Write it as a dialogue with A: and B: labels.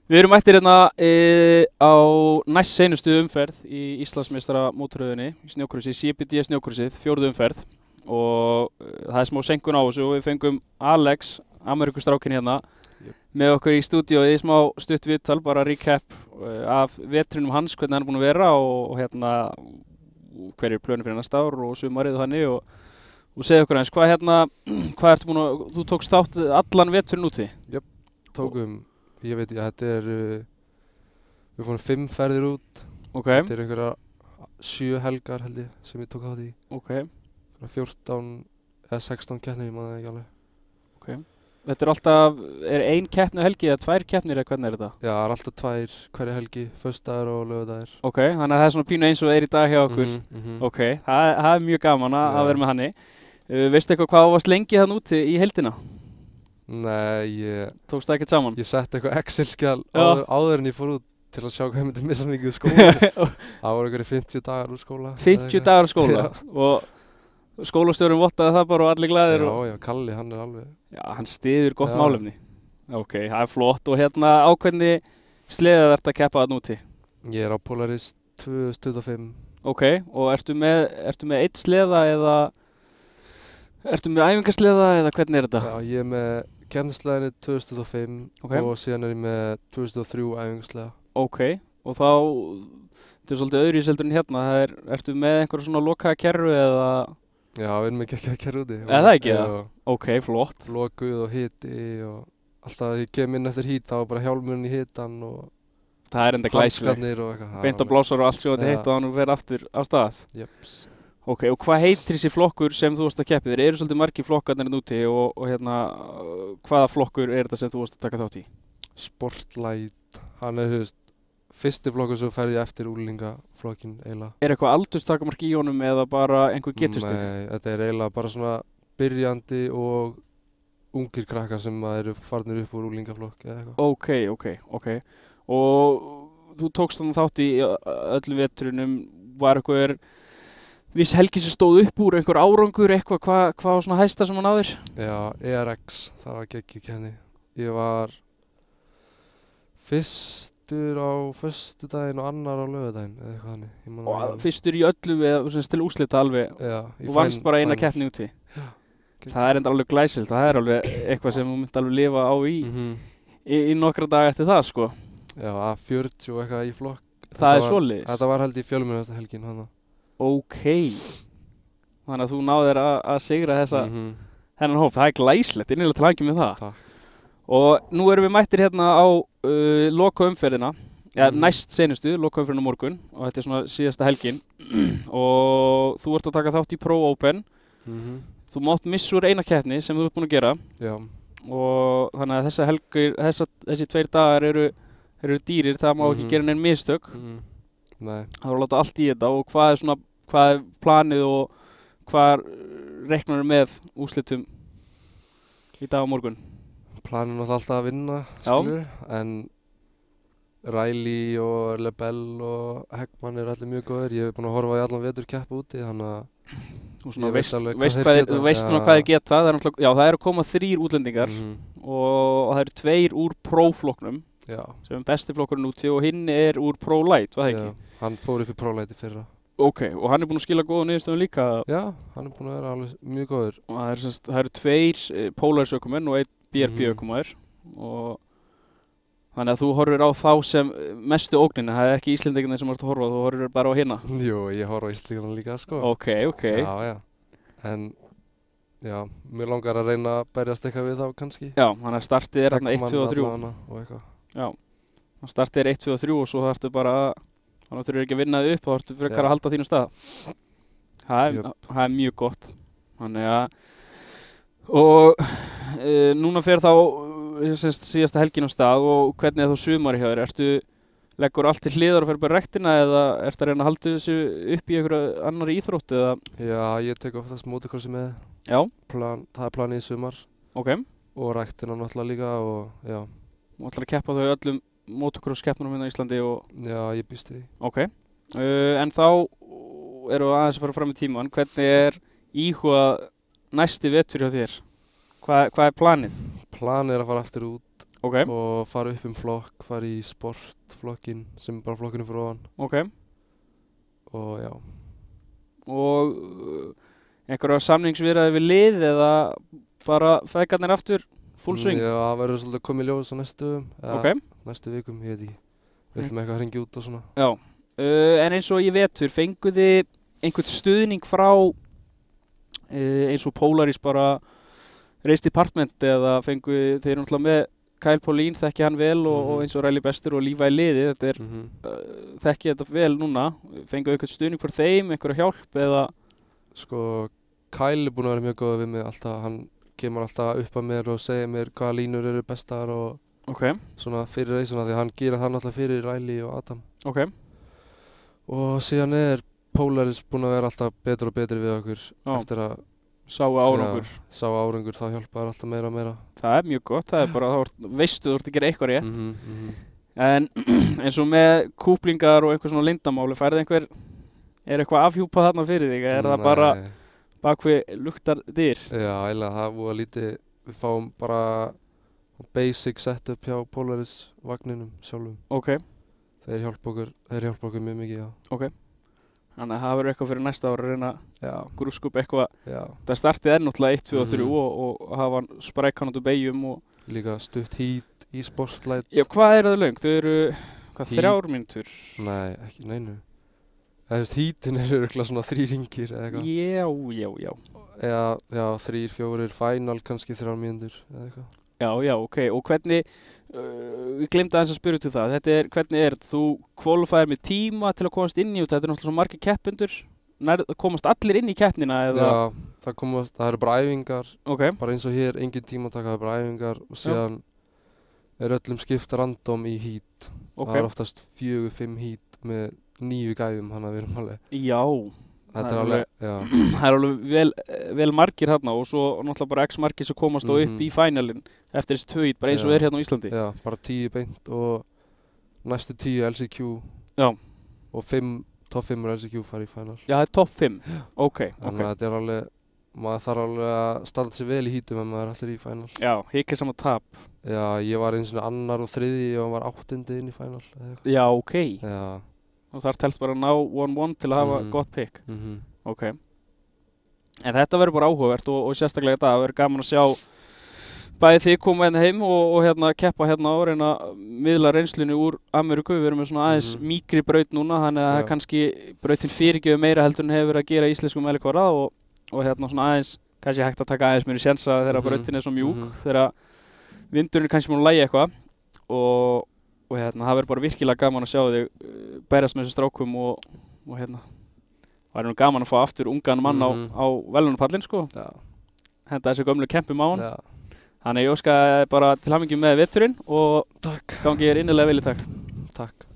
A: Við erum mættir hérna á næst seinustu umferð í Íslandsmeistara mótaröðinni í snjókrossi, CBD snjókrossið, 4. umferð og það er smá senkun á þessu og við fengum Alex, Ameríkustrákinn hérna með okkur í stúdíóið í smá stutt viðtal, bara recap af vetrinum hans, hvernig hann er búinn að vera og hérna hverju plönir fyrir næsta ár og sumarið og hannig og segja okkur eins, hvað ertu búinn að, þú tókst þátt allan veturinn úti?
B: Jöp, tókum, ég veit ekki, þetta við fórum 5 ferðir út.
A: Okay.
B: Þetta einhverja 7 helgar held ég sem ég tók þátt í.
A: Okay.
B: 14 eða 16 keppnir, ég man það ekki alveg.
A: Okay. Þetta alltaf, ein keppni á helgi eða 2 keppnir eða hvernig þetta?
B: Já, það alltaf 2 hverja helgi, föstudagur og laugardagur.
A: Ok, þannig að það svona pínu eins og í dag hjá okkur. Ok, það mjög gaman að vera með hanni. Veistu eitthvað hvað varst lengi þann úti í heildina?
B: Nei,
A: tókst það ekkert saman?
B: Ég setti eitthvað Excel-skjal áður en ég fór út til að sjá hvað ég myndi missa mikið úr skóla. Það voru einhverjir 50 dagar úr skóla.
A: 50 dagar úr skóla? Og skólastjórinn vottaði það bara og allir glaðir?
B: Já, Kalli, hann alveg...
A: Já, hann styður gott málefni. Ok, það flott. Og hérna ákveðni sleða þarft að keppa þarna úti? Ég
B: á Polaris 2025.
A: Ok, og ertu með einn sleða eða... Ertu með æfingarsleða eða hvernig þetta?
B: Já, ég með keppnisleðinni 2025 og síðan ég með 2003 æfingarsleða. Ok,
A: og þá, þetta svolítið öðruvísi heldur en hérna, ertu með einhverja svona lokaða kerru eða?
B: Já, við erum með geggjaða kerru úti.
A: Eða það ekki það? Ok, flott.
B: Lokuð og hiti og alltaf að ég kem inn eftir hít, þá var bara hjálmurinn í hitan og
A: það enda glæsilegt.
B: Handskarnir og eitthvað.
A: Beint á blásar og allt svo þetta hitt og þannig verið aftur á stað.
B: Jeps.
A: Ok, og hvað heitir þessi flokkur sem þú varst að keppa? Þeir eru svolítið margir flokkarnir hérna úti og hérna, hvaða flokkur er þetta sem þú varst að taka þátt í?
B: Sportlight, hann fyrsti flokkur sem ferði eftir úlingaflokkin eiginlega.
A: Er eitthvað aldurstakamark í honum eða bara einhver getustig?
B: Nei, þetta er eiginlega bara svona byrjandi og ungir krakkar sem eru farnir upp úr úlingaflokk eða eitthvað. Ok. Og þú tókst þannig þátt í öllu veturunum, var eitthvað viss helgi sem stóð upp úr, einhver árangur, eitthvað, hvað var svona hæsta sem hann náðir? Já, ERX, það var geggjukenni. Ég var fyrstur á föstudaginn og annar á laugardaginn, eða eitthvað þannig.
A: Og fyrstur í öllum eða til úrslita alveg?
B: Já.
A: Og vannst bara eina keppni úti?
B: Já.
A: Það er enda alveg glæsilegt, það er alveg eitthvað sem þú myndi alveg lifa á í nokkra daga eftir það, sko.
B: Já, að 40 og eitthvað í flokk.
A: Það er svoleiðis?
B: Þetta var held í fjölmennasta helgin hana.
A: Ok, þannig að þú náðir að sigra þennan hóp, það er glæslegt, innilega til hamingju með það.
B: Takk.
A: Og nú erum við mættir hérna á lokaumferðina, næst seinustu, lokaumferðina morgun og þetta er svona síðasta helgin og þú ert að taka þátt í Pro Open, þú mátt missa úr eina keppni sem þú ert búinn að gera.
B: Já.
A: Og þannig að þessi 2 dagar eru dýrir, það má ekki gera neinn mistök.
B: Nei.
A: Það var að láta allt í þetta og hvað er planið og hvað reiknar með úrslitum í dag á morgun?
B: Planið er alltaf að vinna, skilur, en Riley og Lebel og Heckmann eru allir mjög góðir. Ég hef búinn að horfa í allan vetur keppa úti, þannig að
A: þú veist hvað þeir geta. Það eru að koma 3 útlendingar og það eru 2 úr Pro-flokknum sem er besti flokkurinn úti og hinn er úr Pro-light, var það ekki?
B: Já. Hann fór upp í Pro-light í fyrra.
A: Ok, og hann er búinn að skila góða niðurstöðum líka?
B: Já, hann er búinn að vera alveg mjög góður.
A: Og það eru 2 Polaris-ökumenn og 1 BRB-ökumaður og þannig að þú horfir á þá sem mestu ógnina, það er ekki Íslendingarnir sem ert að horfa, þú horfir bara á hina?
B: Jú, ég horf á Íslendingarna líka, sko.
A: Ok.
B: Já. En, já, mér langar að reyna að berjast eitthvað við þá, kannski.
A: Já, þannig að startið er hérna 1, 2 og 3.
B: Og eitthvað.
A: Já, startið er 1, 2 og 3 og svo þarftu bara þannig að þú eru ekki að vinna þig upp, þá þarftu frekar að halda þínu stað. Það er mjög gott. Þannig að og núna fer þá síðasta helgin á stað og hvernig er þá sumari hjá þér? Leggur allt til hliðar og fer bara rektina eða ertu að reyna að halda þessu upp í einhverju annari íþrótt eða? Já,
B: ég tek oftast motocrossi með.
A: Já.
B: Það er planið í sumar.
A: Ok.
B: Og rektina náttúrulega líka og já.
A: Og ætlar að keppa þau öllum motocross-keppnum hérna í Íslandi og...
B: Já, ég býst því.
A: Ok. En þá erum við aðeins að fara fram í tíman. Hvernig er íhugað næsti vetur hjá þér? Hvað er planið?
B: Planið er að fara aftur út og fara upp flokk, fara í sportflokkin sem bara flokkinu fyrir ofan. Og já.
A: Og einhverja samningsviðræði við lið eða fara feðgarnir aftur full swing?
B: Já, það verður svolítið komið ljós á næstu vikum, ég veit ekki. Við ætlum eitthvað að hringja út og svona.
A: Já, en eins og ég vetur, fenguð þið einhvern stuðning frá eins og Polaris bara Race Department eða fenguð þeir náttúrulega með Kyle Paulin, þekki hann vel og eins og Riley Bester og Levi liði, þetta þekki þetta vel núna, fenguð einhvern stuðning fyrir þeim, einhverja hjálp eða?
B: Sko, Kyle búinn að vera mjög góð við mig alltaf, hann kemur alltaf upp að mér og segir mér hvaða línur eru bestar og svona fyrir reysuna því hann gera það náttúrulega fyrir Riley og Adam. Og síðan Polaris búinn að vera alltaf betur og betri við okkur eftir að
A: sáu árangur.
B: Já, sáu árangur, þá hjálpaði alltaf meira og meira.
A: Það mjög gott, það bara, veistu þú ert að gera eitthvað rétt. En eins og með kúplingar og einhver svona leyndamáli, er eitthvað afhjúpað þarna fyrir þig? Er það bara bakvið luktar dyr?
B: Já, eiginlega, það búið lítið, við fáum bara basic setup hjá Polaris vagninum sjálfum. Þeir hjálpa okkur mjög mikið, já.
A: Þannig að það verður eitthvað fyrir næsta ára að reyna að grúska upp eitthvað. Það startið náttúrulega 1, 2 og 3 og hafa sprækkanandi beigjum og...
B: Líka stutt hít í sportlæt.
A: Já, hvað það löng? Þau eru, 3 mínútur?
B: Nei, ekki neinu. Hítin örugglega svona 3 hringir eða eitthvað.
A: Já.
B: Eða 3, 4, final kannski 3 mínútur eða eitthvað.
A: Já, og hvernig... Ég glemdi aðeins að spyrja til það. Hvernig þú kvalifæðir með tíma til að komast inn í þetta? Þetta náttúrulega svo margir keppendur. Komast allir inn í keppnina eða?
B: Já, það eru bara æfingar. Bara eins og hér, engin tímataka, það eru bara æfingar og síðan öllum skipt random í hít. Það oftast 4, 5 hít með 9 gæfum, þannig að við erum alveg.
A: Já. Það alveg vel margir hérna og svo náttúrulega bara x margir sem komast og upp í finalin eftir þessi 2 hít, bara eins og hérna á Íslandi.
B: Já, bara 10 beint og næstu 10 LCQ.
A: Já.
B: Og top 5 LCQ fara í final.
A: Já, það top 5?
B: Þannig að þetta alveg, maður þarf alveg að standa sig vel í hítum ef maður allir í final.
A: Já, hikið saman tap.
B: Já, ég var einu svona 2. og 3. og hann var 8. inn í final.
A: Já,
B: Já.
A: Og þar telst bara að ná 1-1 til að hafa gott pick. En þetta verður bara áhugavert og sérstaklega þetta verður gaman að sjá bæði þið koma hérna heim og hérna keppa hérna og reyna að miðla reynslunni úr Ameríku. Við erum með svona aðeins mýkri braut núna, þannig að það kannski brautin fyrirgefur meira heldur en hefur verið að gera íslenskum mælikvarða og hérna svona aðeins, kannski hægt að taka aðeins meiri sénsa þegar brautin er svo mjúk, þegar vindurinn kannski múin að lægja eitthvað og hérna, það verður bara virkilega gaman að sjá þig bærast með þessu strákum og hérna, það er nú gaman að fá aftur ungan mann á velunarpallinn sko. Henda þessu gömlu kempum á hann. Þannig ég óska bara til hamingju með veturinn og gangi þér innilega vel í dag.
B: Takk.